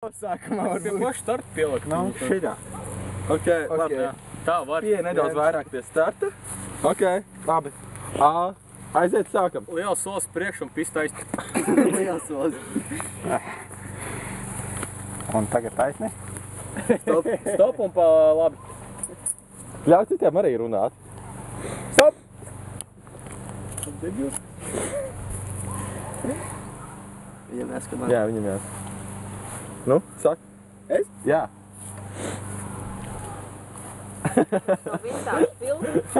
Sākumā var pie paša starta pielikt. Nav šitā. Ok, labi. Tā var. Pie nedaudz vairāk pie starta. Ok, labi. Aiziet, sākam. Liels solis priekš un pistais. Liels solis. Un tagad taisni. Stop un pa labi. Ļauj citiem arī runāt. Stop! Viņam jāskamā. Jā, viņam jās. Nu, saka. Es? Jā.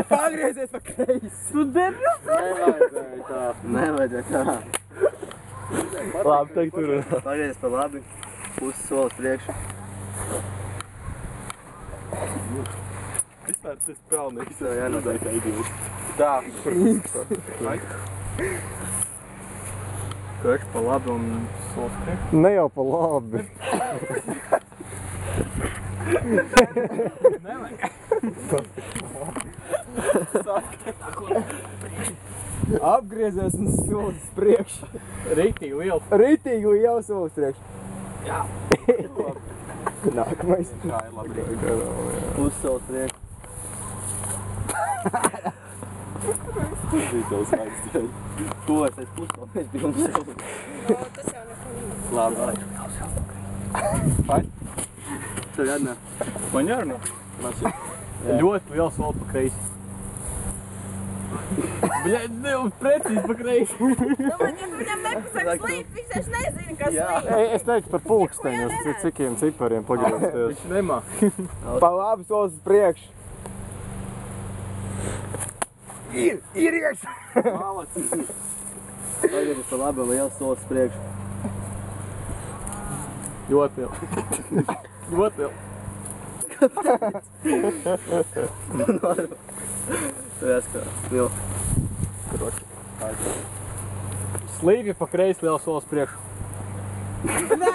Pagriezies pa kreisi. Tu debils! Nevajadzēja tā. Nevajadzēja tā. Labi, tagad tu runā. Pagriez pa labi. Pusi solis priekšu. Vispār tas pelnīgs. Tev jānodara. Tā. Karš pa labi un solis priekš. Ne jau pa labi. Nevajag. Apgriezies un solis priekšu. Rītīgi lielu. Ritīgi jau solis priekšu. Jā. Nākamais. Jā, ir labi. Pusi solis priekšu. Zītos aizstēļ. Ko es pusi solis? Es biju un solis. Tas jau neko. Labi. Vai? Tev jādnā. Man jārunā. Ļoti liels solis pa kreisi. Bļaļ, ne, precīzi pa kreisi. Viņam nepasaka slīd, viņš taču nezina, kas slīd. Es teiktu par pulksteņu, uz cikiem cipariem pagriezties. Viņš nemā. Pa labi solis priekšu. Ir iekš! Pagriez pa labi, liels solis priekšu. Ļoti lielu. Ļoti lielu. Tev jāskatā. Vilk. Slīvi pa kreisi liels solis priekšu. Nē!